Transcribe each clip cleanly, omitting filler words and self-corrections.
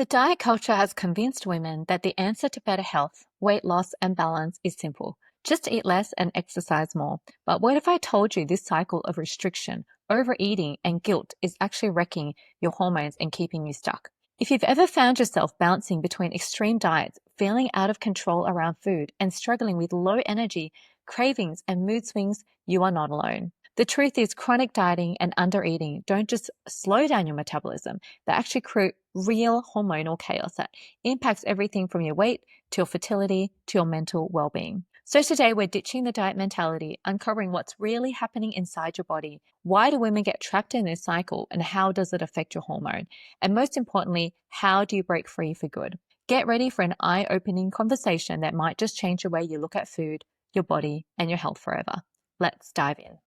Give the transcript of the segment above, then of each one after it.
The diet culture has convinced women that the answer to better health, weight loss, and balance is simple. Just eat less and exercise more. But what if I told you this cycle of restriction, overeating, and guilt is actually wrecking your hormones and keeping you stuck? If you've ever found yourself bouncing between extreme diets, feeling out of control around food, and struggling with low energy, cravings, and mood swings, you are not alone. The truth is, chronic dieting and undereating don't just slow down your metabolism, they actually create real hormonal chaos that impacts everything from your weight to your fertility to your mental well being. So, today we're ditching the diet mentality, uncovering what's really happening inside your body. Why do women get trapped in this cycle, and how does it affect your hormone? And most importantly, how do you break free for good? Get ready for an eye opening conversation that might just change the way you look at food, your body, and your health forever. Let's dive in.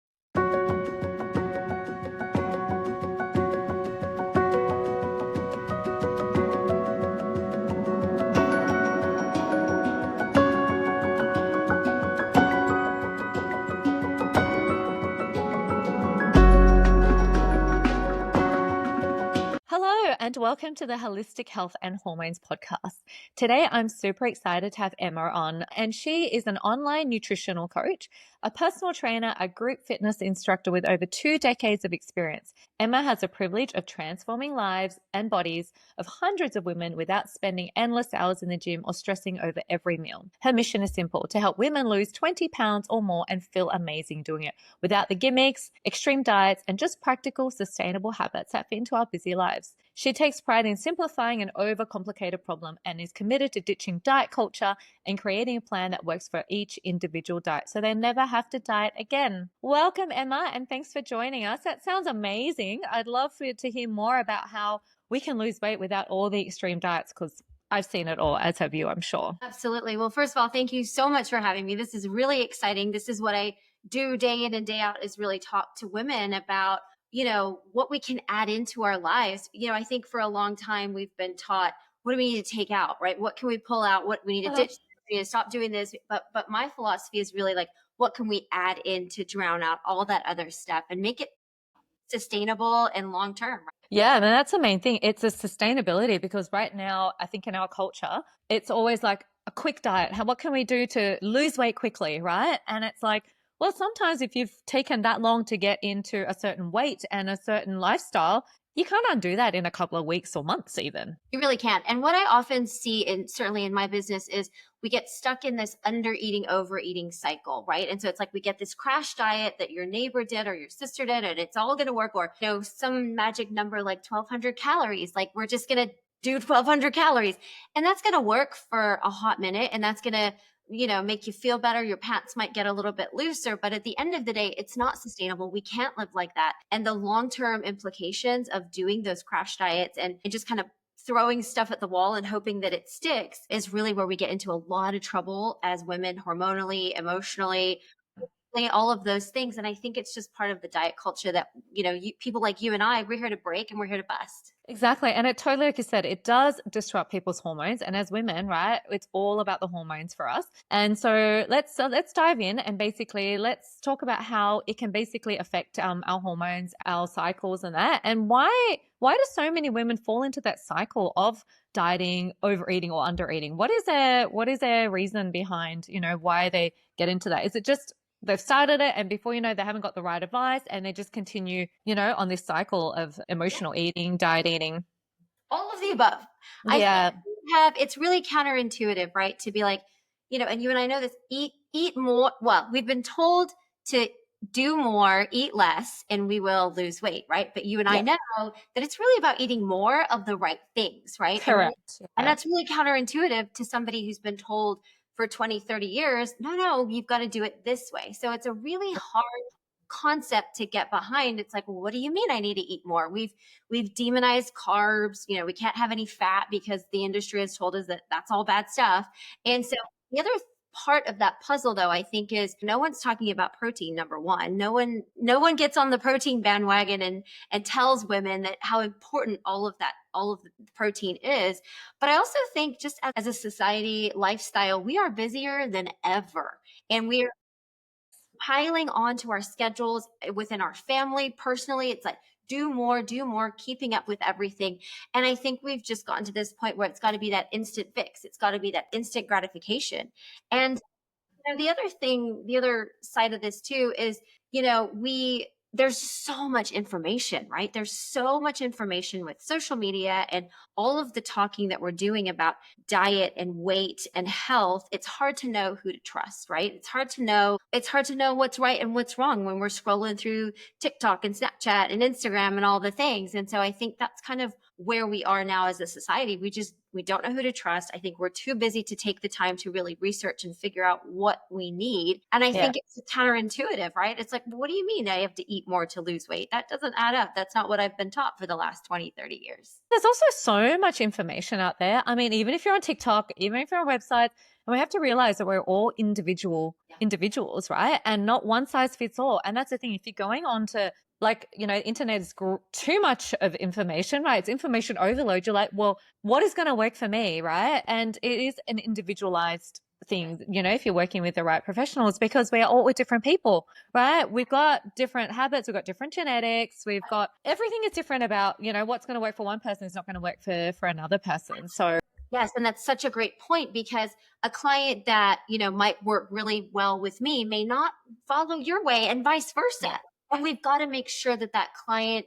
Hello, and welcome to the Holistic Health and Hormones podcast. Today, I'm super excited to have Emma on, and she is an online nutritional coach, a personal trainer, a group fitness instructor with over 2 decades of experience. Emma has the privilege of transforming lives and bodies of hundreds of women without spending endless hours in the gym or stressing over every meal. Her mission is simple: to help women lose 20 pounds or more and feel amazing doing it without the gimmicks, extreme diets, and just practical, sustainable habits that fit into our busy lives. She takes pride in simplifying an overcomplicated problem and is committed to ditching diet culture and creating a plan that works for each individual diet so they never have to diet again. Welcome, Emma, and thanks for joining us. That sounds amazing. I'd love for you to hear more about how we can lose weight without all the extreme diets, because I've seen it all, as have you, I'm sure. Absolutely. Well, first of all, thank you so much for having me. This is really exciting. This is what I do day in and day out, is really talk to women about, what we can add into our lives. I think for a long time we've been taught, what do we need to take out, right? What can we pull out? What we need to ditch? We need to stop doing this. But my philosophy is really like, what can we add in to drown out all that other stuff and make it sustainable and long term? Yeah, and that's the main thing. It's a sustainability, because right now, I think in our culture, it's always like a quick diet. What can we do to lose weight quickly, right? And it's like, well, sometimes if you've taken that long to get into a certain weight and a certain lifestyle, you can't undo that in a couple of weeks or months even. You really can't. And what I often see, and certainly in my business, is we get stuck in this under eating, overeating cycle, right? And so it's like we get this crash diet that your neighbor did or your sister did, and it's all going to work, or some magic number like 1,200 calories. Like we're just going to do 1,200 calories, and that's going to work for a hot minute, and that's going to make you feel better. Your pants might get a little bit looser, but at the end of the day, it's not sustainable. We can't live like that. And the long-term implications of doing those crash diets and just kind of throwing stuff at the wall and hoping that it sticks is really where we get into a lot of trouble as women, hormonally, emotionally, all of those things. And I think it's just part of the diet culture that, people like you and I, we're here to break and we're here to bust. Exactly. And it totally, like you said, it does disrupt people's hormones. And as women, right, it's all about the hormones for us. And so let's dive in and basically let's talk about how it can basically affect our hormones, our cycles and that. And why do so many women fall into that cycle of dieting, overeating or undereating? What is their reason behind, why they get into that? Is it just they've started it and before you know, they haven't got the right advice and they just continue, on this cycle of emotional eating, diet eating? All of the above. Yeah. It's really counterintuitive, right? To be like, and you and I know this, eat more. Well, we've been told to do more, eat less, and we will lose weight, right? But you and I know that it's really about eating more of the right things, right? Correct. And that's really counterintuitive to somebody who's been told for 20, 30 years, no, you've got to do it this way. So it's a really hard concept to get behind. It's like, well, what do you mean I need to eat more? We've demonized carbs. We can't have any fat because the industry has told us that that's all bad stuff. And so the other part of that puzzle, though, I think, is no one's talking about protein. Number one, no one gets on the protein bandwagon and tells women that how important all of the protein is. But I also think, just as a society lifestyle, we are busier than ever, and we are piling onto our schedules within our family. Personally, it's like do more, keeping up with everything. And I think we've just gotten to this point where it's got to be that instant fix. It's got to be that instant gratification. And the other thing, the other side of this too is, there's so much information, right? There's so much information with social media and all of the talking that we're doing about diet and weight and health. It's hard to know who to trust, right? It's hard to know what's right and what's wrong when we're scrolling through TikTok and Snapchat and Instagram and all the things. And so I think that's kind of where we are now as a society. We don't know who to trust. I think we're too busy to take the time to really research and figure out what we need. And I Yeah. think it's counterintuitive, right? It's like, what do you mean I have to eat more to lose weight? That doesn't add up. That's not what I've been taught for the last 20, 30 years. There's also so much information out there. I mean, even if you're on TikTok, even if you're on websites, and we have to realize that we're all individuals, right? And not one size fits all. And that's the thing. If you're going on to internet is too much of information, right? It's information overload. You're like, well, what is going to work for me, right? And it is an individualized thing, if you're working with the right professionals, because we are all with different people, right? We've got different habits, we've got different genetics, we've got everything is different about, what's going to work for one person is not going to work for another person. So Yes, and that's such a great point, because a client that, might work really well with me may not follow your way, and vice versa. And we've got to make sure that that client,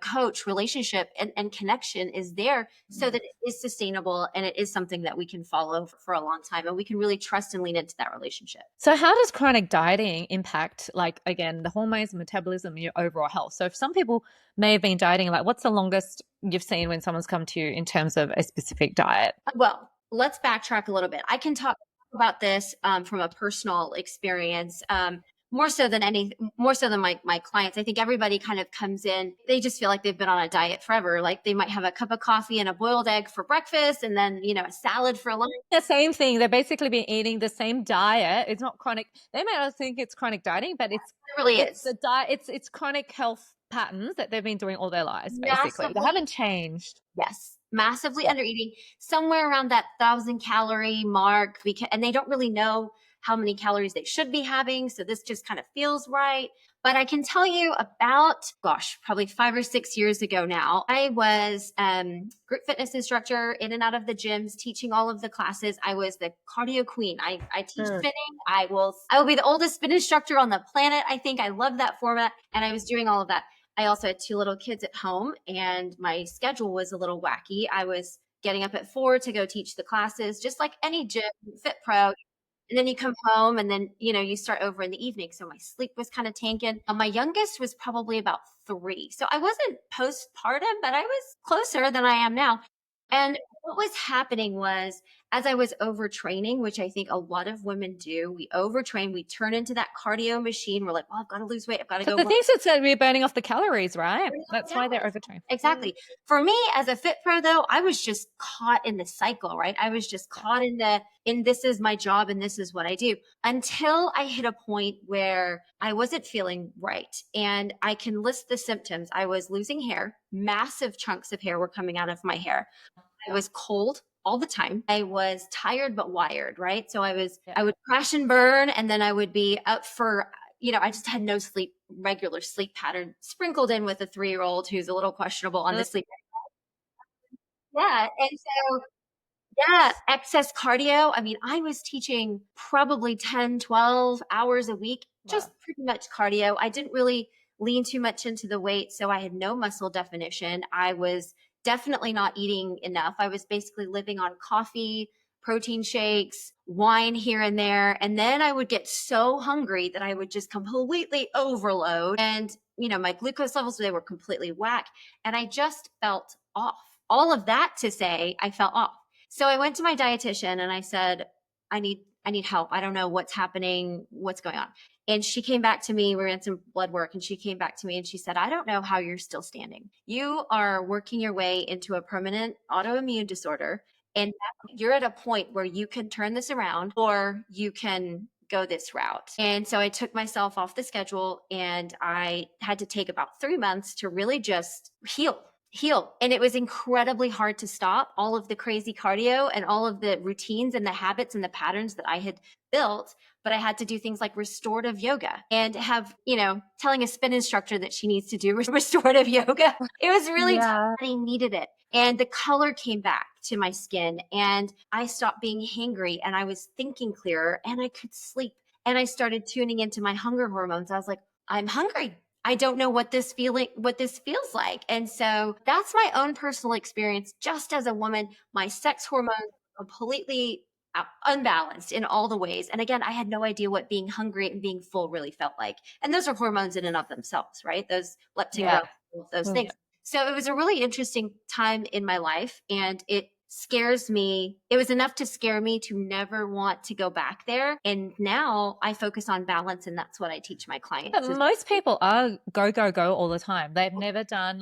coach relationship and connection is there, so that it is sustainable and it is something that we can follow for a long time, and we can really trust and lean into that relationship. So how does chronic dieting impact, like, again, the hormones, metabolism, and your overall health? So if some people may have been dieting, like, what's the longest you've seen when someone's come to you in terms of a specific diet? Well, let's backtrack a little bit. I can talk about this from a personal experience. More so than my clients. I think everybody kind of comes in, they just feel like they've been on a diet forever. Like they might have a cup of coffee and a boiled egg for breakfast, and then, a salad for lunch. The same thing. They've basically been eating the same diet. It's not chronic. They may not think it's chronic dieting, but It really it's is. the diet. It's chronic health patterns that they've been doing all their lives, basically. They Massively, haven't changed. yes, massively under eating, somewhere around that 1,000 calorie mark, and they don't really know how many calories they should be having. So this just kind of feels right. But I can tell you about, probably 5 or 6 years ago now, I was group fitness instructor, in and out of the gyms, teaching all of the classes. I was the cardio queen. I teach spinning. I will be the oldest spin instructor on the planet. I think I love that format. And I was doing all of that. I also had 2 little kids at home, and my schedule was a little wacky. I was getting up at 4 to go teach the classes, just like any gym, Fit Pro. And then you come home, and then, you start over in the evening. So my sleep was kind of tanking. My youngest was probably about 3. So I wasn't postpartum, but I was closer than I am now. And what was happening was, as I was overtraining, which I think a lot of women do, we overtrain, we turn into that cardio machine. We're like, well, I've got to lose weight. I've got to go. The things that's that we're burning off the calories, right? That's why they're overtrained. Exactly. For me, as a fit pro, though, I was just caught in the cycle, right? I was just caught in this is my job and this is what I do, until I hit a point where I wasn't feeling right. And I can list the symptoms. I was losing hair. Massive chunks of hair were coming out of my hair. I was cold all the time. I was tired but wired, right? So I would crash and burn, and then I would be up for, I just had no regular sleep pattern, sprinkled in with a 3-year-old who's a little questionable on the sleep. Yeah. And so, yeah, excess cardio. I mean, I was teaching probably 10, 12 hours a week, just pretty much cardio. I didn't really lean too much into the weight, so I had no muscle definition. I was definitely not eating enough. I was basically living on coffee, protein shakes, wine here and there. And then I would get so hungry that I would just completely overload. And, my glucose levels, they were completely whack. And I just felt off. All of that to say, I felt off. So I went to my dietitian and I said, I need help. I don't know what's happening, what's going on. And she came back to me, we ran some blood work, and she came back to me and she said, I don't know how you're still standing. You are working your way into a permanent autoimmune disorder, and you're at a point where you can turn this around, or you can go this route. And so I took myself off the schedule, and I had to take about 3 months to really just heal heal. And it was incredibly hard to stop all of the crazy cardio and all of the routines and the habits and the patterns that I had built. But I had to do things like restorative yoga and have, telling a spin instructor that she needs to do restorative yoga. It was really tough. Yeah. I needed it. And the color came back to my skin and I stopped being hangry and I was thinking clearer and I could sleep. And I started tuning into my hunger hormones. I was like, I'm hungry. I don't know what this feels like. And so that's my own personal experience. Just as a woman, my sex hormones are completely unbalanced in all the ways. And again, I had no idea what being hungry and being full really felt like. And those are hormones in and of themselves, right? Those leptin Yeah. growth, those Mm. things. So it was a really interesting time in my life, and it scares me. It was enough to scare me to never want to go back there. And now I focus on balance, and that's what I teach my But clients. most people are go, go, go all the time. They've never done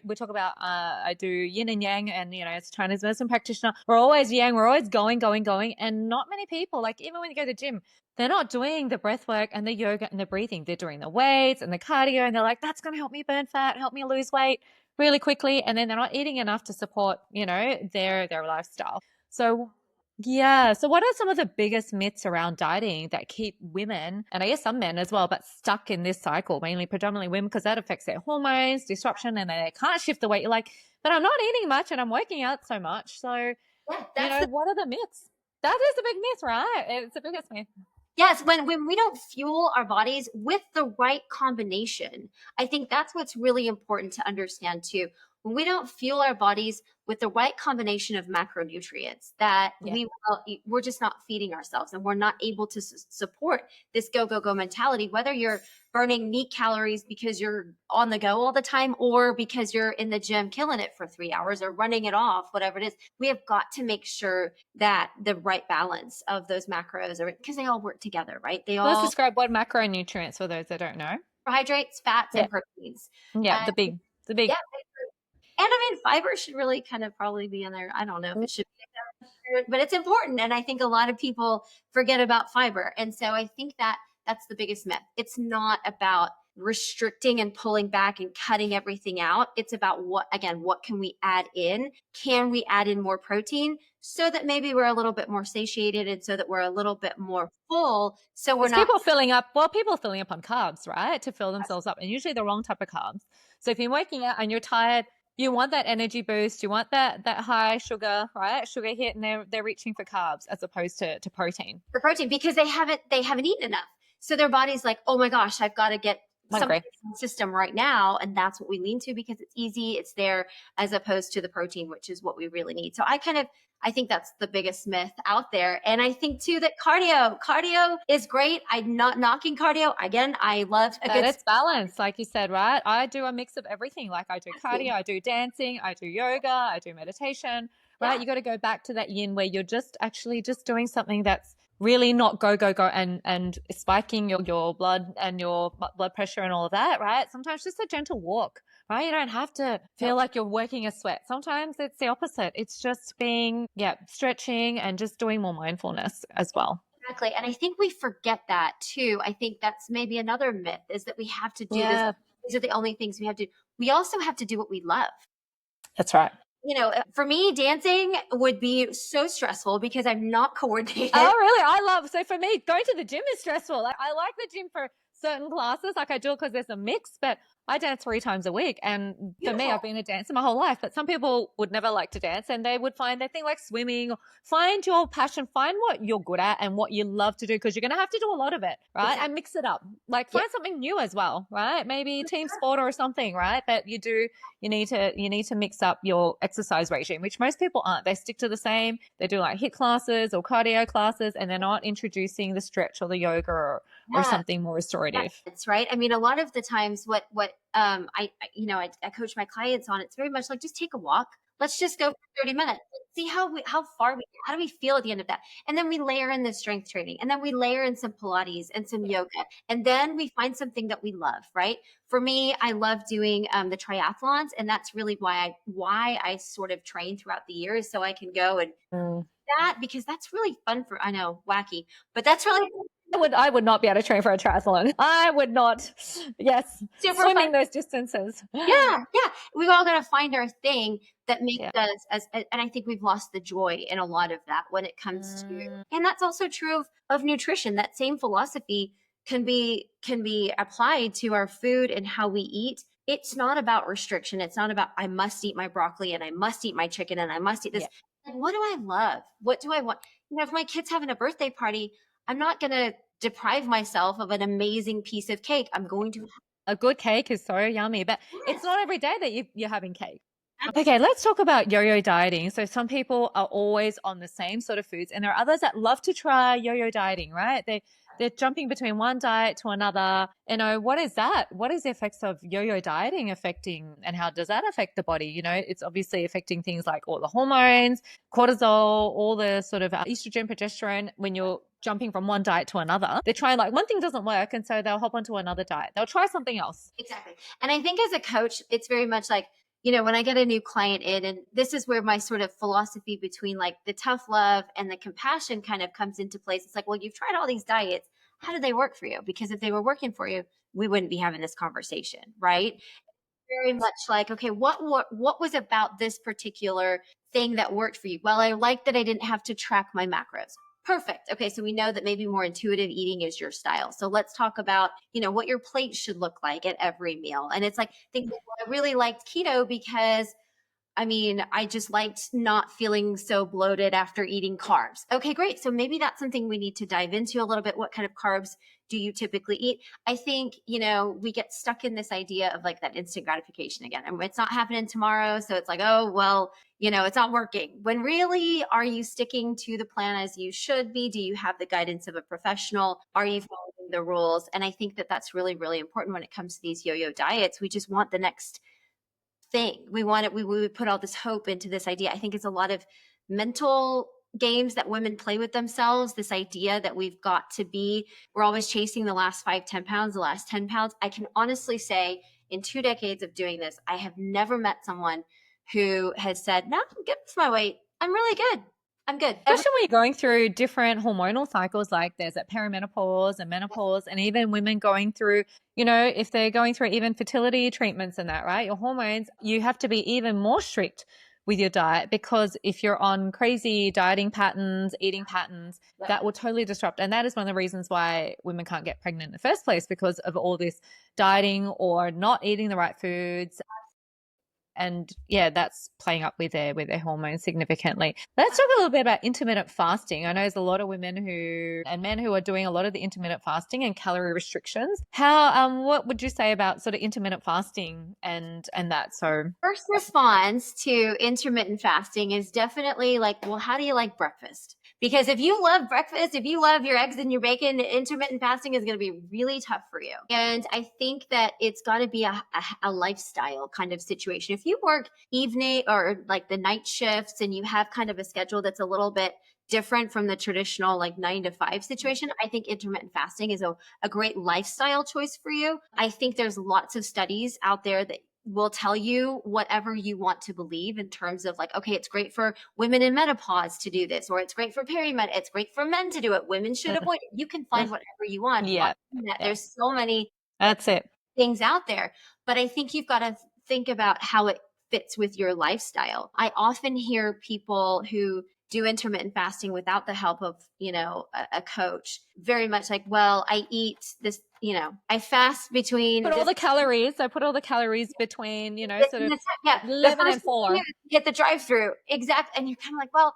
we talk about, I do yin and yang and, as a Chinese medicine practitioner, we're always yang, we're always going, going, going. And not many people, like even when you go to the gym, they're not doing the breath work and the yoga and the breathing. They're doing the weights and the cardio and they're like, that's going to help me burn fat, help me lose weight really quickly. And then they're not eating enough to support, their lifestyle. So yeah. So, what are some of the biggest myths around dieting that keep women, and I guess some men as well, but stuck in this cycle, mainly predominantly women, because that affects their hormones, disruption, and they can't shift the weight. You're like, but I'm not eating much and I'm working out so much. So, Yeah, that's what are the myths? That is a big myth, right? It's the biggest myth. Yes, when we don't fuel our bodies with the right combination, I think that's what's really important to understand too. When we don't fuel our bodies with the right combination of macronutrients, that Yeah. we're just not feeding ourselves, and we're not able to support this go go go mentality. Whether you're burning meat calories because you're on the go all the time, or because you're in the gym killing it for 3 hours or running it off, whatever it is, we have got to make sure that the right balance of those macros are, because they all work together, right? They Let's all describe what macronutrients for those that don't know. carbohydrates, fats, Yeah. and proteins. Yeah. And The big. yeah, and I mean, fiber should really kind of probably be in there. I don't know if it should be, but it's important. And I think a lot of people forget about fiber. And so I think that that's the biggest myth. It's not about restricting and pulling back and cutting everything out. It's about what can we add in? Can we add in more protein so that maybe we're a little bit more satiated and so that we're a little bit more full? So we're Because not. people are filling up on carbs, right? To fill themselves up, and usually the wrong type of carbs. So if you're working out and you're tired, you want that energy boost, you want that high sugar, right? Sugar hit, and they're reaching for carbs as opposed to protein. The protein, because they haven't eaten enough. So their body's like, oh my gosh, I've got to get I something agree. in the system right now. And that's what we lean to because it's easy, it's there, as opposed to the protein, which is what we really need. So I think that's the biggest myth out there. And I think too that cardio is great. I'm not knocking cardio. Again, I love a But good it's balanced, like you said, right? I do a mix of everything. Like I do cardio, I do dancing, I do yoga, I do meditation, right? yeah. You got to go back to that yin where you're just doing something that's really not go, go, go and spiking your blood and your blood pressure and all of that, right? Sometimes just a gentle walk, right? You don't have to feel like you're working a sweat. Sometimes it's the opposite. It's just being, stretching and just doing more mindfulness as well. Exactly. And I think we forget that too. I think that's maybe another myth, is that we have to do this. Yeah, These are the only things we have to do. We also have to do what we love. that's right. For me, dancing would be so stressful because I'm not coordinated. Oh, really? So for me, going to the gym is stressful. Like, I like the gym for certain classes. Like I do it because there's a mix, but I dance 3 times a week. And for me, Beautiful. I've been a dancer my whole life, but some people would never like to dance and they would find their thing like swimming. Find your passion, find what you're good at and what you love to do, because you're going to have to do a lot of it, right? Exactly. And mix it up. Like find something new as well, right? Maybe team sport or something, right? But you need to mix up your exercise regime, which most people aren't. They stick to the same. They do like HIIT classes or cardio classes, and they're not introducing the stretch or the yoga or something more restorative. That's right. I mean, a lot of the times what I coach my clients on, it's very much like, just take a walk. Let's just go for 30 minutes. Let's see how do we feel at the end of that? And then we layer in the strength training, and then we layer in some Pilates and some yoga. And then we find something that we love, right? For me, I love doing the triathlons. And that's really why I sort of train throughout the years, so I can go and that, because that's really fun I know, wacky, but that's really I would not be able to train for a triathlon. I would not. Yes. Super fun. Swimming those distances. Yeah, yeah. We've all got to find our thing that makes Yeah. us and I think we've lost the joy in a lot of that when it comes to, and that's also true of nutrition. That same philosophy can be applied to our food and how we eat. It's not about restriction. It's not about I must eat my broccoli and I must eat my chicken and I must eat this. Yeah. Like, what do I love? What do I want? If my kid's having a birthday party, I'm not going to deprive myself of an amazing piece of cake. I'm going to A good cake is so yummy, but it's yes. not every day that you're having cake. Okay, let's talk about yo-yo dieting. So some people are always on the same sort of foods, and there are others that love to try yo-yo dieting, right? They're jumping between one diet to another. What is that? What is the effects of yo-yo dieting affecting, and how does that affect the body? It's obviously affecting things like all the hormones, cortisol, all the sort of estrogen, progesterone. When you're jumping from one diet to another, they're trying, like, one thing doesn't work, and so they'll hop onto another diet. They'll try something else. Exactly. And I think as a coach, it's very much like, when I get a new client in, and this is where my sort of philosophy between like the tough love and the compassion kind of comes into place. It's like, well, you've tried all these diets. How do they work for you? Because if they were working for you, we wouldn't be having this conversation, right? Very much like, okay, what was about this particular thing that worked for you? Well, I like that I didn't have to track my macros. Perfect. Okay, so we know that maybe more intuitive eating is your style. So let's talk about, what your plate should look like at every meal. And it's like, things like, well, I really liked keto because I just liked not feeling so bloated after eating carbs. Okay, great. So maybe that's something we need to dive into a little bit. What kind of carbs do you typically eat? I think, we get stuck in this idea of like that instant gratification again. And it's not happening tomorrow. So it's like, oh, well, it's not working. When really, are you sticking to the plan as you should be? Do you have the guidance of a professional? Are you following the rules? And I think that that's really, really important when it comes to these yo-yo diets. We just want the next thing. We want it. We would put all this hope into this idea. I think it's a lot of mental games that women play with themselves. This idea that we're always chasing the last 5, 10 pounds, the last 10 pounds. I can honestly say in 2 decades of doing this, I have never met someone who has said, no, I'm good with my weight. I'm really good. I'm good. Especially when you're going through different hormonal cycles, like there's that perimenopause and menopause, and even women going through, if they're going through even fertility treatments and that, right? Your hormones, you have to be even more strict with your diet, because if you're on crazy dieting patterns, eating patterns, that will totally disrupt. And that is one of the reasons why women can't get pregnant in the first place, because of all this dieting or not eating the right foods. And yeah, that's playing up with their hormones significantly. Let's talk a little bit about intermittent fasting. I know there's a lot of women and men who are doing a lot of the intermittent fasting and calorie restrictions. What would you say about sort of intermittent fasting and that? So first response to intermittent fasting is definitely like, well, how do you like breakfast? Because if you love breakfast, if you love your eggs and your bacon, intermittent fasting is going to be really tough for you. And I think that it's got to be a lifestyle kind of situation. If you work evening or like the night shifts and you have kind of a schedule that's a little bit different from the traditional like 9 to 5 situation, I think intermittent fasting is a great lifestyle choice for you. I think there's lots of studies out there that will tell you whatever you want to believe in terms of like, okay, it's great for women in menopause to do this, or it's great for perimenopause, it's great for men to do it. Women should avoid it. You can find whatever you want. Yeah. There's so many That's it. things out there, but I think you've got to think about how it fits with your lifestyle. I often hear people who do intermittent fasting without the help of, a coach, very much like, well, I eat this, I fast between. I put all the calories between, sort of 11 and 4. Hit the drive-through. Exactly. And you're kind of like, well,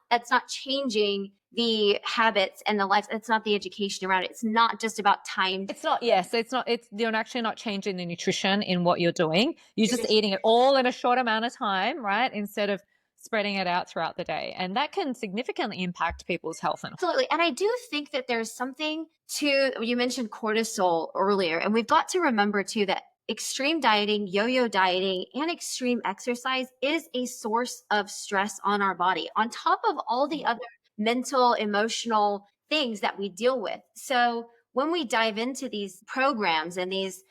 that's not changing the habits and the life. It's not the education around it. It's not just about time. It's not, yes. You're actually not changing the nutrition in what you're doing. You're just eating it all in a short amount of time, right? Instead of spreading it out throughout the day. And that can significantly impact people's health. Absolutely. And I do think that there's something to, you mentioned cortisol earlier, and we've got to remember too that extreme dieting, yo-yo dieting, and extreme exercise is a source of stress on our body, on top of all the other mental, emotional things that we deal with. So when we dive into these programs and these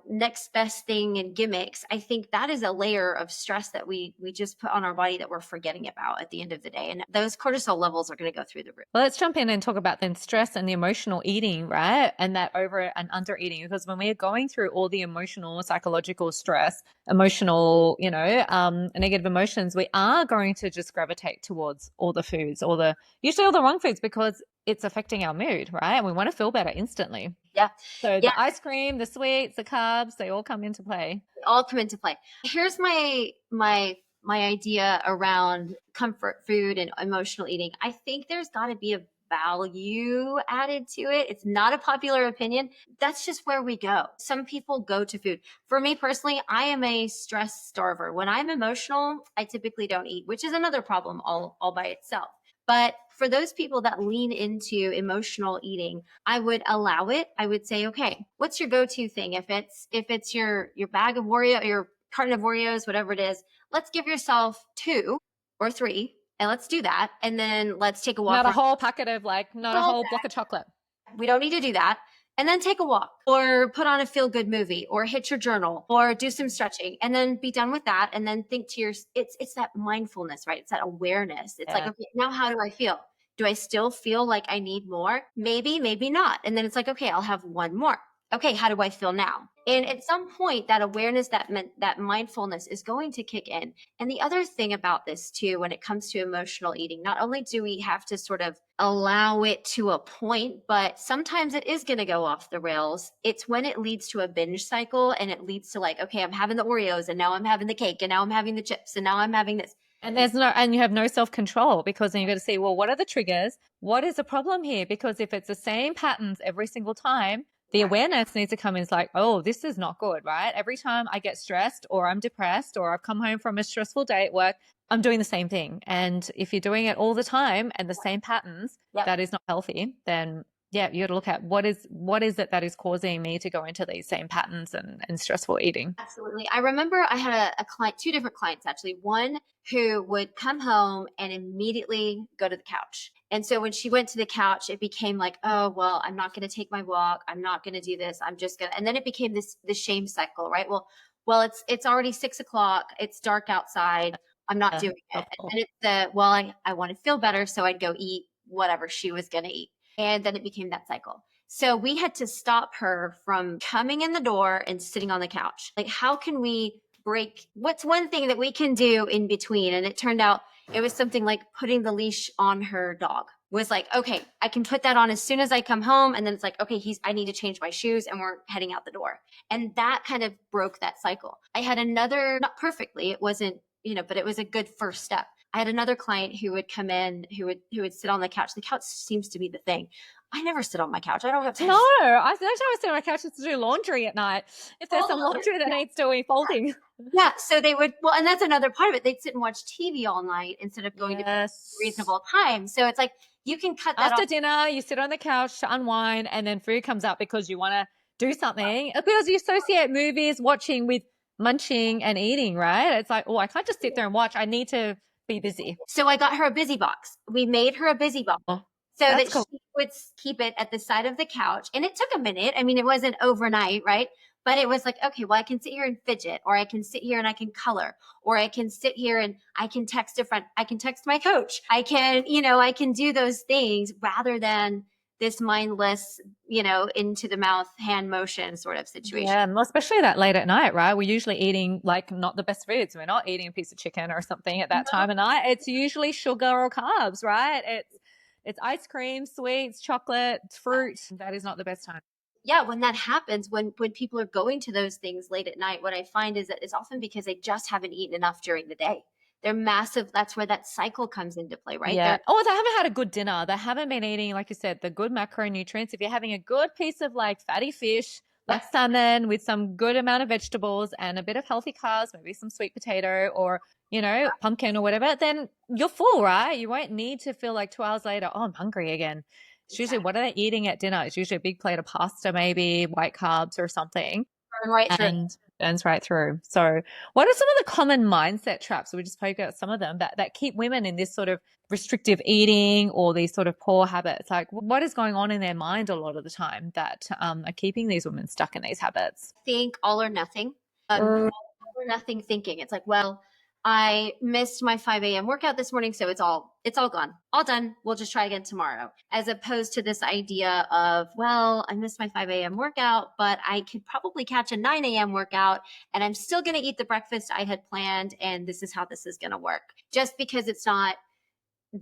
next best thing and gimmicks, I think that is a layer of stress that we just put on our body that we're forgetting about at the end of the day. And those cortisol levels are going to go through the roof. Well, let's jump in and talk about then stress and the emotional eating, right? And that over and under eating, because when we're going through all the emotional, psychological stress, emotional, negative emotions, we are going to just gravitate towards all the foods, usually all the wrong foods, because it's affecting our mood, right? And we want to feel better instantly. Yeah. So Yeah. the ice cream, the sweets, the carbs, they all come into play. They all come into play. Here's my idea around comfort food and emotional eating. I think there's got to be a value added to it. It's not a popular opinion. That's just where we go. Some people go to food. For me personally, I am a stress starver. When I'm emotional, I typically don't eat, which is another problem all by itself. But for those people that lean into emotional eating, I would allow it. I would say, okay, what's your go-to thing? If it's your bag of Oreo, your carton of Oreos, whatever it is, let's give yourself 2 or 3, and let's do that. And then let's take a walk. Not a whole packet of not a whole block of chocolate. We don't need to do that. And then take a walk or put on a feel good movie or hit your journal or do some stretching and then be done with that. And then think to it's that mindfulness, right? It's that awareness. It's like, okay, now how do I feel? Do I still feel like I need more? Maybe, maybe not. And then it's like, okay, I'll have one more. Okay, how do I feel now? And at some point, that awareness, that mindfulness is going to kick in. And the other thing about this too, when it comes to emotional eating, not only do we have to sort of allow it to a point, but sometimes it is going to go off the rails. It's when it leads to a binge cycle and it leads to like, okay, I'm having the Oreos and now I'm having the cake and now I'm having the chips and now I'm having this. And you have no self-control, because then you've got to see, well, what are the triggers? What is the problem here? Because if it's the same patterns every single time, the awareness needs to come in. It's like, oh, this is not good, right? Every time I get stressed or I'm depressed or I've come home from a stressful day at work, I'm doing the same thing. And if you're doing it all the time and the same patterns, that is not healthy. Then you got to look at what is it that is causing me to go into these same patterns and stressful eating. Absolutely. I remember I had a client, 2 different clients actually. One who would come home and immediately go to the couch. And so when she went to the couch, it became like, oh, well, I'm not going to take my walk. I'm not going to do this. I'm just going to, and then it became this shame cycle, right? Well, it's already 6:00. It's dark outside. I'm not doing it. And it's I want to feel better. So I'd go eat whatever she was going to eat. And then it became that cycle. So we had to stop her from coming in the door and sitting on the couch. Like, how can we break? What's one thing that we can do in between? And it turned out it was something like putting the leash on her dog. Was like, okay, I can put that on as soon as I come home. And then it's like, okay, I need to change my shoes and we're heading out the door. And that kind of broke that cycle. I had another, not perfectly, it wasn't, but it was a good first step. I had another client who would come in, who would sit on the couch. The couch seems to be the thing. I never sit on my couch. I don't have time. No, I sit on my couch is to do laundry at night. If there's some laundry that needs doing, folding. Yeah, so they would, well, and that's another part of it. They'd sit and watch TV all night instead of going to reasonable time. So it's like, you can cut that after dinner, you sit on the couch to unwind, and then food comes up because you want to do something. Because you associate movies, watching with munching and eating, right? It's like, oh, I can't just sit there and watch. I need to be busy. So I got her a busy box. We made her a busy box. So that cool. She would keep it at the side of the couch. And it took a minute. I mean, it wasn't overnight, right? But it was like, okay, well, I can sit here and fidget, or I can sit here and I can color, or I can sit here and I can text a friend. I can text my coach. I can, I can do those things rather than this mindless, into the mouth hand motion sort of situation. Yeah, well, especially that late at night, right? We're usually eating like not the best foods. We're not eating a piece of chicken or something at that time of night. It's usually sugar or carbs, right? It's ice cream, sweets, chocolate, fruit. That is not the best time. Yeah, when that happens, when people are going to those things late at night, what I find is that it's often because they just haven't eaten enough during the day. They're massive. That's where that cycle comes into play, right? Yeah. They haven't had a good dinner. They haven't been eating, like you said, the good macronutrients. If you're having a good piece of like fatty fish, like salmon with some good amount of vegetables and a bit of healthy carbs, maybe some sweet potato or, pumpkin or whatever, then you're full, right? You won't need to feel like 2 hours later, oh, I'm hungry again. It's usually what are they eating at dinner? It's usually a big plate of pasta, maybe white carbs or something. Right. And burns right through. So what are some of the common mindset traps? We just spoke about some of them that keep women in this sort of restrictive eating or these sort of poor habits. Like what is going on in their mind a lot of the time that are keeping these women stuck in these habits? Think all or nothing. All or nothing thinking. It's like, well, I missed my 5 a.m. workout this morning, so it's all gone, all done. We'll just try again tomorrow. As opposed to this idea of, well, I missed my 5 a.m. workout, but I could probably catch a 9 a.m. workout, and I'm still going to eat the breakfast I had planned, and this is how this is going to work. Just because it's not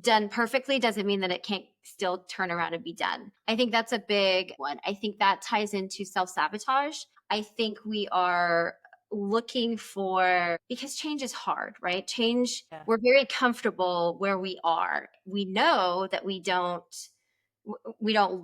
done perfectly doesn't mean that it can't still turn around and be done. I think that's a big one. I think that ties into self-sabotage. I think we are looking for, because change is hard, right? Change, Yeah. we're very comfortable where we are. We know that we don't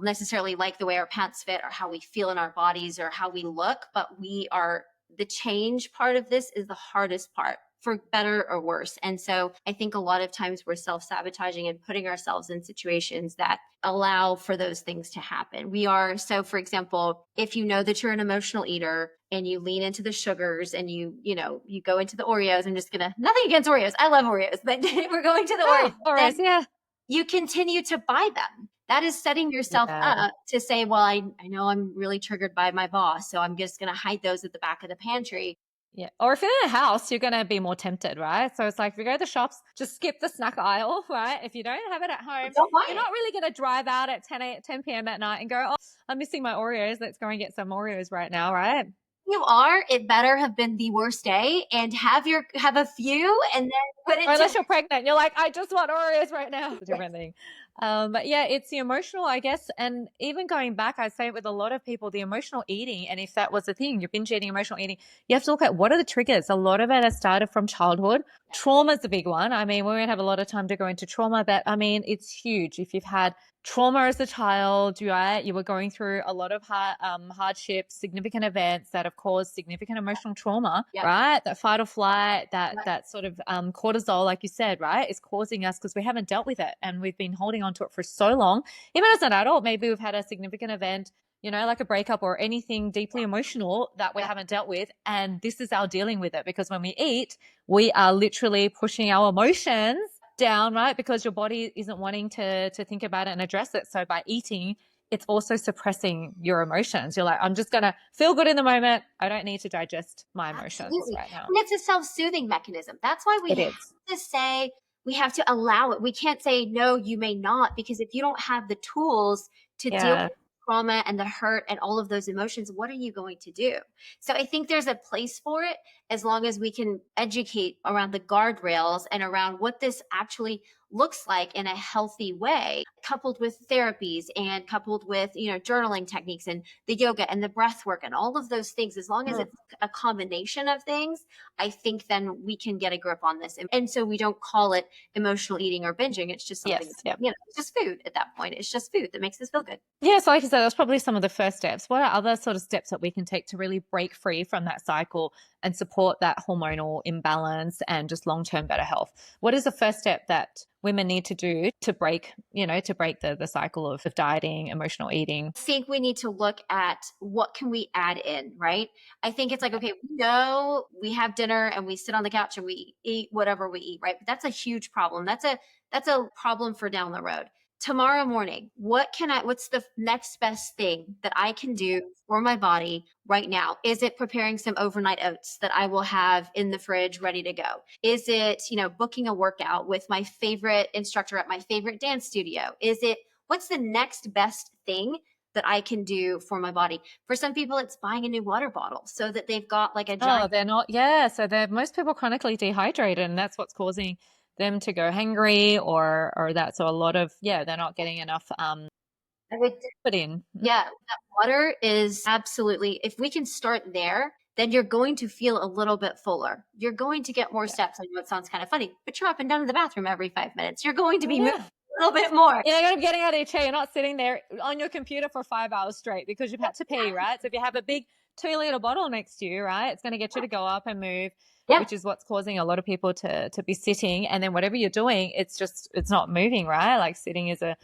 necessarily like the way our pants fit or how we feel in our bodies or how we look, but the change part of this is the hardest part, for better or worse. And so I think a lot of times we're self-sabotaging and putting ourselves in situations that allow for those things to happen. So for example, if you know that you're an emotional eater and you lean into the sugars and you go into the Oreos, nothing against Oreos. I love Oreos, but we're going to the Oreos. Oreos, yeah. You continue to buy them. That is setting yourself Yeah. up to say, well, I know I'm really triggered by my boss, so I'm just going to hide those at the back of the pantry. Yeah. Or if you're in a house, you're going to be more tempted, right? So it's like if you go to the shops, just skip the snack aisle, right? If you don't have it at home, Don't buy you're it. not really going to drive out at 10 p.m. at night and go, oh, I'm missing my Oreos. Let's go and get some Oreos right now, right? You are, it better have been the worst day, and have a few and then put it Or unless to you're pregnant, you're like, I just want Oreos right now. It's a different thing. But yeah, it's the emotional, I guess. And even going back, I'd say with a lot of people, the emotional eating, and if that was the thing, you're binge eating, emotional eating, you have to look at what are the triggers. A lot of it has started from childhood. Trauma is the big one. I mean, we won't have a lot of time to go into trauma, but I mean, it's huge. If you've had trauma as a child, right? You were going through a lot of hardships, significant events that have caused significant emotional trauma, right? That fight or flight, that sort of cortisol, like you said, right, is causing us because we haven't dealt with it and we've been holding on to it for so long. Even as an adult, maybe we've had a significant event, like a breakup or anything deeply emotional that we haven't dealt with. And this is our dealing with it, because when we eat, we are literally pushing our emotions down, right? Because your body isn't wanting to think about it and address it. So by eating, it's also suppressing your emotions. You're like, I'm just going to feel good in the moment. I don't need to digest my emotions right now. And it's a self-soothing mechanism. That's why we have to say, we have to allow it. We can't say, no, you may not, because if you don't have the tools to deal with trauma and the hurt and all of those emotions, what are you going to do? So I think there's a place for it, as long as we can educate around the guardrails and around what this actually looks like in a healthy way, coupled with therapies and coupled with, journaling techniques and the yoga and the breath work and all of those things. As long as it's a combination of things, I think then we can get a grip on this. And so we don't call it emotional eating or binging. It's just something, it's just food at that point. It's just food that makes us feel good. Yeah, so like you said, that's probably some of the first steps. What are other sort of steps that we can take to really break free from that cycle and support that hormonal imbalance and just long-term better health? What is the first step that women need to do to break the cycle of dieting, emotional eating? I think we need to look at what can we add in, right? I think it's like, okay, we know we have dinner and we sit on the couch and we eat whatever we eat, right? But that's a huge problem. That's a problem for down the road. Tomorrow morning, what's the next best thing that I can do for my body right now? Is it preparing some overnight oats that I will have in the fridge ready to go? Is it, booking a workout with my favorite instructor at my favorite dance studio? What's the next best thing that I can do for my body? For some people, it's buying a new water bottle so that they've got like a giant. Oh, they're not. Yeah. So most people chronically dehydrated, and that's what's causing them to go hangry or that. So a lot of, they're not getting enough put in. Yeah. That water is absolutely, if we can start there, then you're going to feel a little bit fuller. You're going to get more steps. I know it sounds kind of funny, but you're up and down to the bathroom every 5 minutes. You're going to be moving a little bit more. You're getting out of your chair. You're not sitting there on your computer for 5 hours straight because you've had to pee, right? So if you have a big 2-liter bottle next to you, right, it's going to get you to go up and move, which is what's causing a lot of people to be sitting. And then whatever you're doing, it's not moving, right? Like sitting is a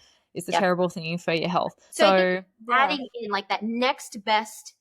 terrible thing for your health. So adding in like that next best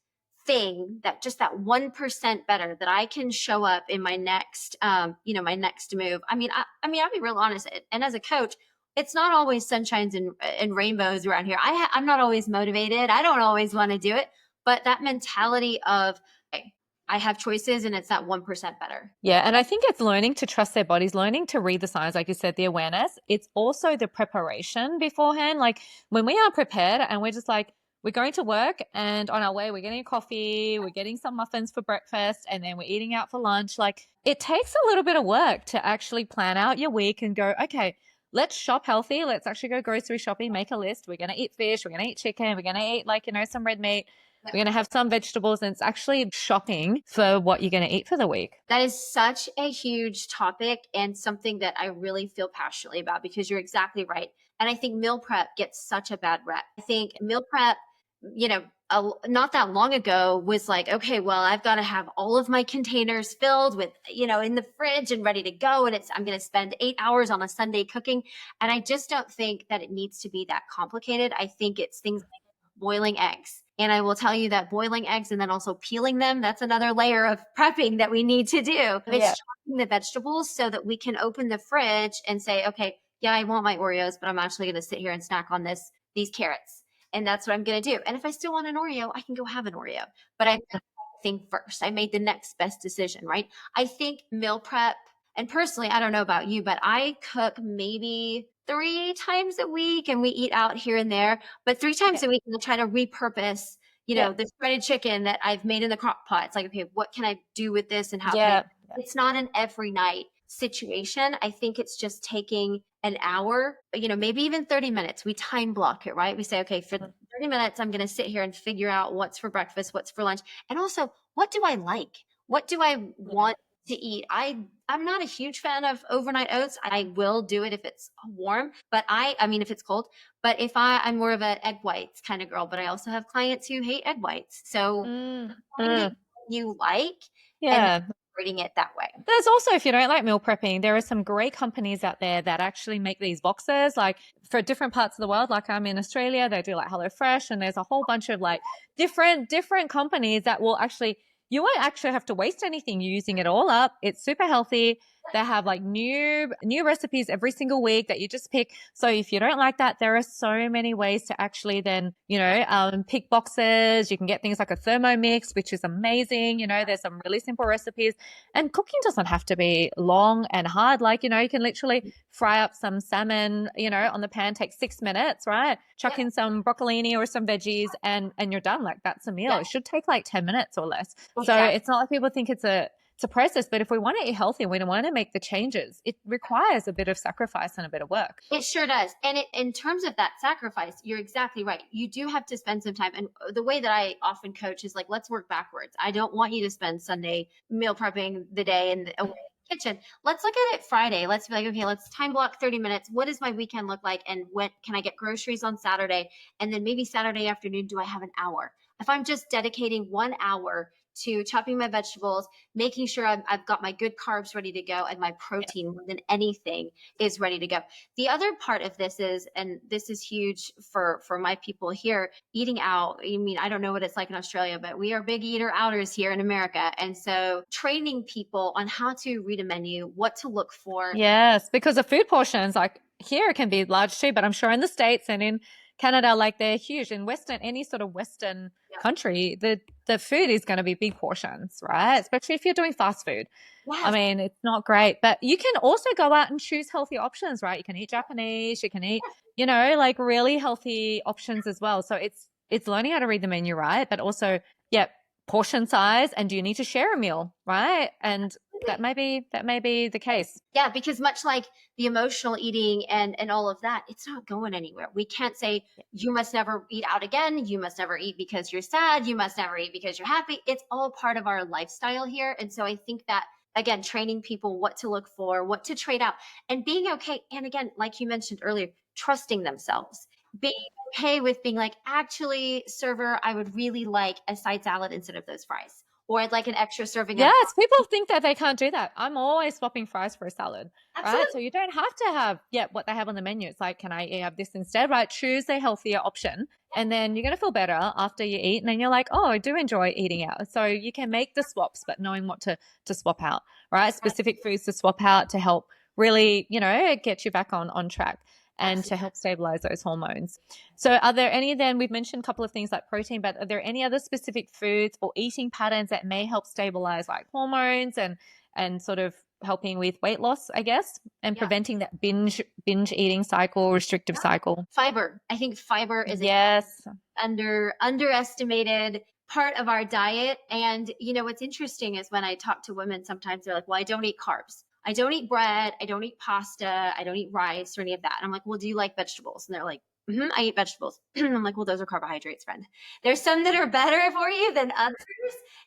thing, that just that 1% better, that I can show up in my next, my next move. I'll be real honest. And as a coach, it's not always sunshines and rainbows around here. I'm not always motivated. I don't always want to do it, but that mentality of, hey, I have choices and it's that 1% better. Yeah, and I think it's learning to trust their bodies, learning to read the signs, like you said, the awareness. It's also the preparation beforehand. Like when we aren't prepared and we're just like, we're going to work and on our way, we're getting a coffee, we're getting some muffins for breakfast, and then we're eating out for lunch. Like it takes a little bit of work to actually plan out your week and go, okay, let's shop healthy. Let's actually go grocery shopping, make a list. We're going to eat fish. We're going to eat chicken. We're going to eat some red meat. We're going to have some vegetables, and it's actually shopping for what you're going to eat for the week. That is such a huge topic and something that I really feel passionately about, because you're exactly right. And I think meal prep gets such a bad rep. I think meal prep, not that long ago was like, okay, well, I've got to have all of my containers filled with, in the fridge and ready to go. And I'm going to spend 8 hours on a Sunday cooking. And I just don't think that it needs to be that complicated. I think it's things like boiling eggs. And I will tell you that boiling eggs and then also peeling them, that's another layer of prepping that we need to do. It's chopping the vegetables so that we can open the fridge and say, okay, yeah, I want my Oreos, but I'm actually going to sit here and snack on these carrots. And that's what I'm going to do. And if I still want an Oreo, I can go have an Oreo. But I think first, I made the next best decision, right? I think meal prep, and personally, I don't know about you, but I cook maybe 3 times a week and we eat out here and there, but 3 times a week I'm trying to repurpose, the shredded chicken that I've made in the crock pot. It's like, okay, what can I do with this and how can it's not an every night situation. I think it's just taking an hour, maybe even 30 minutes. We time block it, right? We say, okay, for 30 minutes, I'm going to sit here and figure out what's for breakfast, what's for lunch. And also, what do I like? What do I want to eat? I'm not a huge fan of overnight oats. I will do it if it's warm, but if it's cold, but if I'm more of an egg whites kind of girl, but I also have clients who hate egg whites. So you like, and reading it that way. There's also, if you don't like meal prepping, there are some great companies out there that actually make these boxes, like for different parts of the world. Like I'm in Australia, they do like HelloFresh, and there's a whole bunch of like different companies that will actually, you won't actually have to waste anything. You're using it all up. It's super healthy. They have like new recipes every single week that you just pick. So if you don't like that, there are so many ways to actually then, pick boxes. You can get things like a Thermomix, which is amazing. There's some really simple recipes, and cooking doesn't have to be long and hard. Like, you can literally fry up some salmon, on the pan, take 6 minutes, right? Chuck in some broccolini or some veggies and you're done. Like that's a meal. It should take like 10 minutes or less. So it's not like people think it's a process, but if we want to eat healthy and we don't want to make the changes, it requires a bit of sacrifice and a bit of work. It sure does. And in terms of that sacrifice, you're exactly right. You do have to spend some time. And the way that I often coach is like, let's work backwards. I don't want you to spend Sunday meal prepping the day in the kitchen. Let's look at it Friday. Let's be like, okay, let's time block 30 minutes. What does my weekend look like? And when can I get groceries on Saturday? And then maybe Saturday afternoon, do I have an hour? If I'm just dedicating 1 hour to chopping my vegetables, making sure I've got my good carbs ready to go and my protein more than anything is ready to go. The other part of this is, and this is huge for my people here, eating out. I don't know what it's like in Australia, but we are big eater outers here in America. And so training people on how to read a menu, what to look for. Yes, because the food portions, like here it can be large too, but I'm sure in the States and in Canada, like they're huge. In any sort of Western country, the food is going to be big portions, right? Especially if you're doing fast food. Yes. It's not great, but you can also go out and choose healthy options, right? You can eat Japanese, you can eat, like really healthy options as well. So it's learning how to read the menu, right? But also, portion size, and do you need to share a meal, right? And that may be the case. Yeah, because much like the emotional eating and all of that, it's not going anywhere. We can't say you must never eat out again. You must never eat because you're sad. You must never eat because you're happy. It's all part of our lifestyle here. And so I think that, again, training people what to look for, what to trade out, and being okay. And again, like you mentioned earlier, trusting themselves, being okay with being like, actually, server, I would really like a side salad instead of those fries. Or I'd like an extra serving. Yes, people think that they can't do that. I'm always swapping fries for a salad, right? So you don't have to have what they have on the menu. It's like, can I have this instead, right? Choose a healthier option And then you're going to feel better after you eat. And then you're like, oh, I do enjoy eating out. So you can make the swaps, but knowing what to swap out, right? Specific foods to swap out to help really, get you back on track and to Absolutely. help stabilize those hormones. So are there any then, we've mentioned a couple of things like protein, but are there any other specific foods or eating patterns that may help stabilize like hormones and sort of helping with weight loss, I guess, and Yeah. preventing that binge eating cycle, restrictive cycle? Fiber. I think fiber is a Yes. underestimated part of our diet. And what's interesting is when I talk to women, sometimes they're like, well, I don't eat carbs. I don't eat bread. I don't eat pasta. I don't eat rice or any of that. And I'm like, well, do you like vegetables? And they're like, I eat vegetables. I'm like, well, those are carbohydrates, friend. There's some that are better for you than others.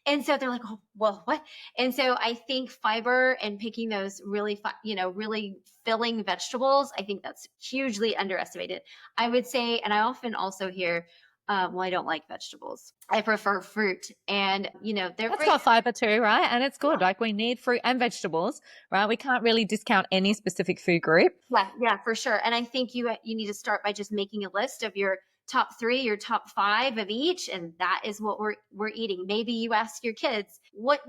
And so they're like, oh, well, what? And so I think fiber and picking those really, really filling vegetables, I think that's hugely underestimated. I would say, and I often also hear, well, I don't like vegetables. I prefer fruit. And, they're That's great. got fiber too, right? And it's good. Like we need fruit and vegetables, right? We can't really discount any specific food group. Yeah, for sure. And I think you need to start by just making a list of your top 3, your top 5 of each, and that is what we're eating. Maybe you ask your kids, what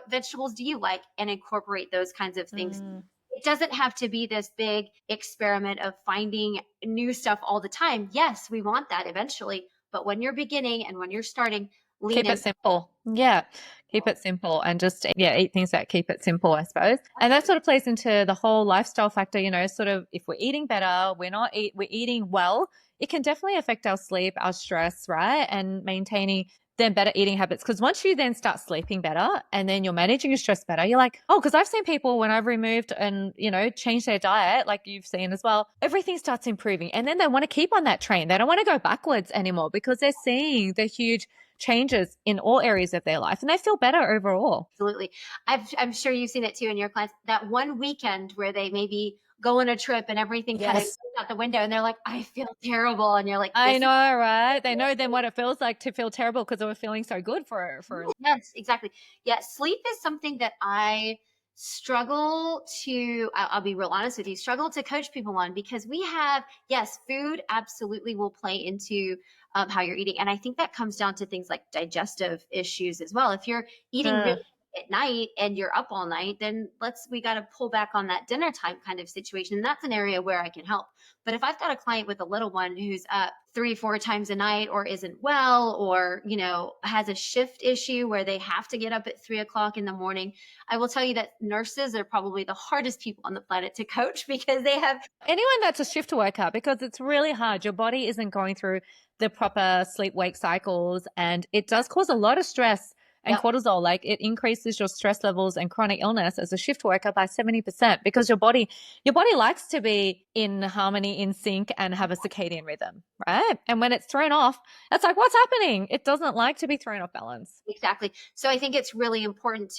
vegetables do you like, and incorporate those kinds of things. Mm. It doesn't have to be this big experiment of finding new stuff all the time. Yes, we want that eventually, but when you're beginning and when you're starting, lean Keep in. it simple. Yeah. Keep it simple and just, eat things that keep it simple, I suppose. And that sort of plays into the whole lifestyle factor, sort of if we're eating better, we're eating well, it can definitely affect our sleep, our stress, right? And maintaining then better eating habits. Because once you then start sleeping better and then you're managing your stress better, you're like, oh, because I've seen people when I've removed and, changed their diet, like you've seen as well, everything starts improving. And then they want to keep on that train. They don't want to go backwards anymore because they're seeing the huge changes in all areas of their life and they feel better overall. Absolutely. I'm sure you've seen it too in your clients. That one weekend where they maybe go on a trip and everything kind of Yes. goes out the window and they're like, I feel terrible. And you're like, I this know, right? They know then what it feels like to feel terrible because they were feeling so good for. Yes, exactly. Yeah, sleep is something that I struggle to, I'll be real honest with you, struggle to coach people on because we have, yes, food absolutely will play into how you're eating. And I think that comes down to things like digestive issues as well. If you're eating really Mm. at night and you're up all night, then we got to pull back on that dinner time kind of situation. And that's an area where I can help. But if I've got a client with a little one who's up 3, 4 times a night or isn't well, or, has a shift issue where they have to get up at 3 o'clock in the morning, I will tell you that nurses are probably the hardest people on the planet to coach because they have. Anyone that's a shift worker because it's really hard. Your body isn't going through the proper sleep wake cycles and it does cause a lot of stress and Yep. cortisol. Like it increases your stress levels and chronic illness as a shift worker by 70% because your body likes to be in harmony, in sync and have a circadian rhythm, right? And when it's thrown off, it's like, what's happening? It doesn't like to be thrown off balance. Exactly. So I think it's really important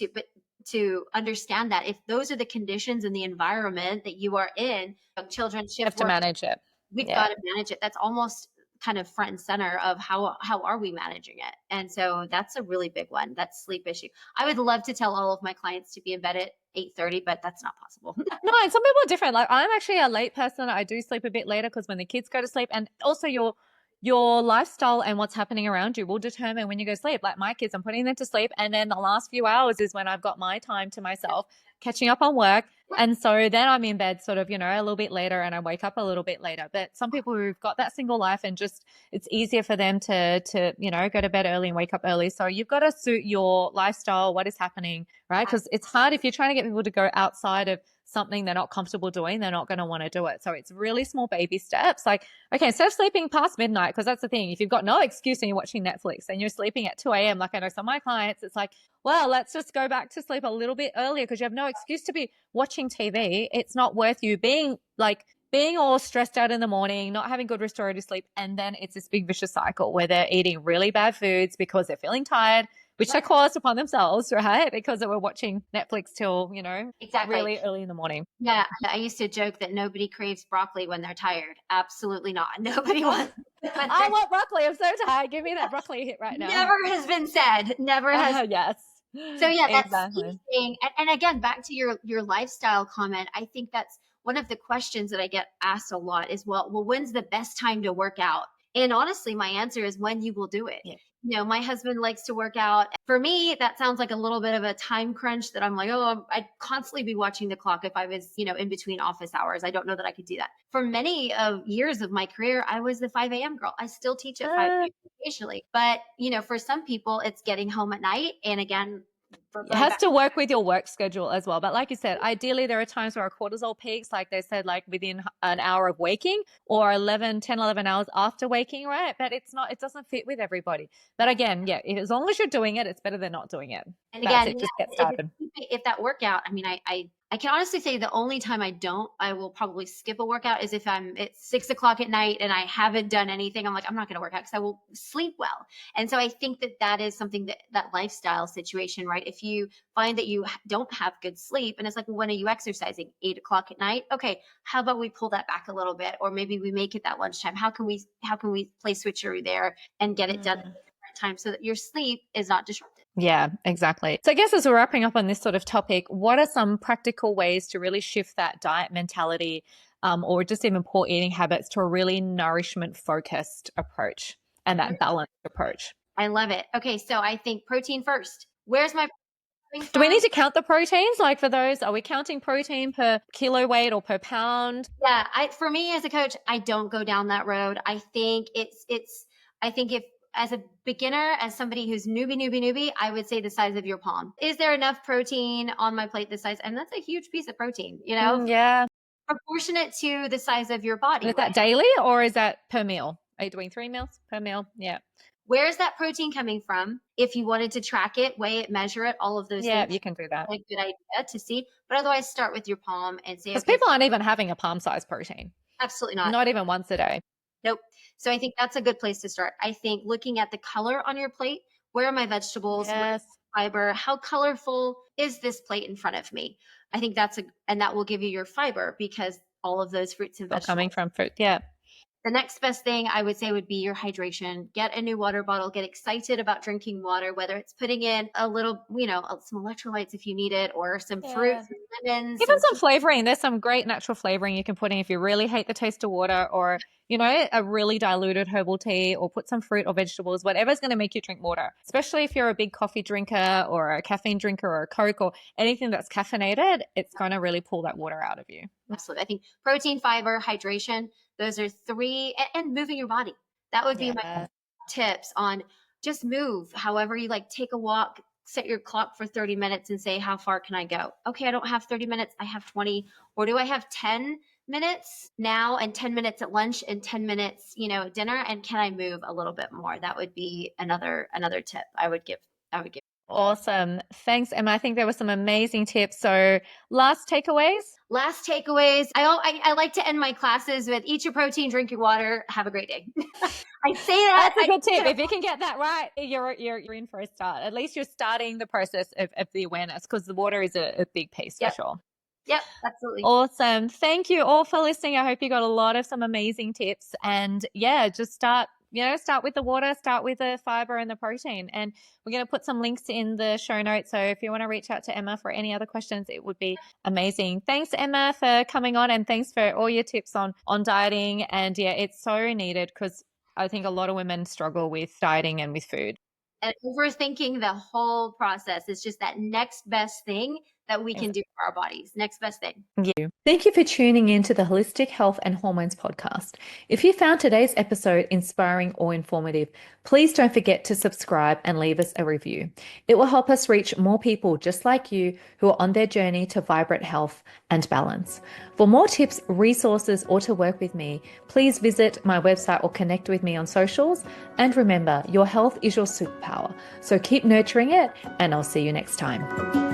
to understand that if those are the conditions and the environment that you are in, children You have shift to work, manage it. we've Yeah. got to manage it. That's almost kind of front and center of how are we managing it. And so that's a really big one. That's sleep issue. I would love to tell all of my clients to be in bed at 8:30, but that's not possible. No, and some people are different. Like I'm actually a late person. I do sleep a bit later because when the kids go to sleep, and also your lifestyle and what's happening around you will determine when you go to sleep. Like my kids, I'm putting them to sleep, and then the last few hours is when I've got my time to myself, catching up on work. And so then I'm in bed sort of, a little bit later and I wake up a little bit later. But some people who've got that single life and just it's easier for them to go to bed early and wake up early. So you've got to suit your lifestyle, what is happening, right? Because it's hard if you're trying to get people to go outside of something they're not comfortable doing, they're not going to want to do it. So it's really small baby steps. Like, okay, instead of sleeping past midnight, because that's the thing, if you've got no excuse and you're watching Netflix and you're sleeping at 2 a.m., like I know some of my clients, it's like, well, let's just go back to sleep a little bit earlier because you have no excuse to be watching TV. It's not worth you being all stressed out in the morning, not having good restorative sleep. And then it's this big vicious cycle where they're eating really bad foods because they're feeling tired, which they caused upon themselves, right? Because they were watching Netflix till, Exactly. really early in the morning. Yeah, I used to joke that nobody craves broccoli when they're tired. Absolutely not. Nobody wants. I want broccoli. I'm so tired. Give me that broccoli hit right now. Never has been said. Never has. Yes. So yeah, that's exactly. sleeping. And again, back to your lifestyle comment, I think that's one of the questions that I get asked a lot is, well, when's the best time to work out? And honestly, my answer is when you will do it. Yeah. My husband likes to work out. For me, that sounds like a little bit of a time crunch that I'm like, oh, I'd constantly be watching the clock if I was, in between office hours. I don't know that I could do that. For many of years of my career, I was the 5 a.m. girl. I still teach at 5 a.m. occasionally. But, for some people, it's getting home at night. And again, It has to work with your work schedule as well. But like you said, ideally there are times where our cortisol peaks, like they said, like within an hour of waking or 10, 11 hours after waking, right? But it doesn't fit with everybody. But again, yeah, as long as you're doing it, it's better than not doing it. And again, just get started. If that workout, I mean, I can honestly say the only time I will probably skip a workout is if it's 6 o'clock at night and I haven't done anything. I'm like, I'm not going to work out because I will sleep well. And so I think that is something that lifestyle situation, right? If you find that you don't have good sleep and it's like, well, when are you exercising? 8 o'clock at night? Okay. How about we pull that back a little bit? Or maybe we make it that lunchtime. How can we play switcheroo there and get it done at a different time so that your sleep is not disrupted? Yeah, exactly. So I guess as we're wrapping up on this sort of topic, what are some practical ways to really shift that diet mentality or just even poor eating habits to a really nourishment focused approach and that balanced approach? I love it. Okay, so I think protein first. Where's my protein Do we from? need to count the proteins? Like for those, are we counting protein per kilo weight or per pound? Yeah, for me as a coach, I don't go down that road. I think if as a beginner, as somebody who's newbie, I would say the size of your palm. Is there enough protein on my plate this size? And that's a huge piece of protein, Yeah. proportionate to the size of your body. Is that daily or is that per meal? Are you doing 3 meals per meal? Yeah. Where's that protein coming from? If you wanted to track it, weigh it, measure it, all of those Yeah, things. you can do that. A good idea to see. But otherwise, start with your palm and say, Because okay, people aren't even having a palm size protein. absolutely not. Not even once a day. Nope. So I think that's a good place to start. I think looking at the color on your plate, where are my vegetables? Yes. Fiber, how colorful is this plate in front of me? I think and that will give you your fiber because all of those fruits and vegetables Coming from fruit. Yeah. The next best thing I would say would be your hydration. Get a new water bottle, get excited about drinking water, whether it's putting in a little, some electrolytes if you need it, or some fruits, lemons. Even some flavoring. There's some great natural flavoring you can put in if you really hate the taste of water, or, a really diluted herbal tea, or put some fruit or vegetables, whatever's going to make you drink water, especially if you're a big coffee drinker or a caffeine drinker or a Coke or anything that's caffeinated, it's going to really pull that water out of you. Absolutely. I think protein, fiber, hydration, those are three, and moving your body. That would be my tips on just move. However you take a walk, set your clock for 30 minutes and say, how far can I go? Okay, I don't have 30 minutes. I have 20, or do I have 10 minutes now and 10 minutes at lunch and 10 minutes, at dinner? And can I move a little bit more? That would be another tip I would give. Awesome. Thanks, Emma. I think there were some amazing tips. So last takeaways? I like to end my classes with eat your protein, drink your water, have a great day. I say that. That's a good tip. If you can get that right, you're in for a start. At least you're starting the process of the awareness, because the water is a big piece for sure. Yep, absolutely. Awesome. Thank you all for listening. I hope you got a lot of some amazing tips. And just start with the water, start with the fiber and the protein. And we're going to put some links in the show notes. So if you want to reach out to Emma for any other questions, it would be amazing. Thanks, Emma, for coming on, and thanks for all your tips on dieting. And it's so needed, because I think a lot of women struggle with dieting and with food. And overthinking the whole process is just that next best thing that we can do for our bodies. Next best thing. Thank you for tuning in to the Holistic Health and Hormones podcast. If you found today's episode inspiring or informative, please don't forget to subscribe and leave us a review. It will help us reach more people just like you who are on their journey to vibrant health and balance. For more tips, resources, or to work with me, please visit my website or connect with me on socials. And remember, your health is your superpower. So keep nurturing it, and I'll see you next time.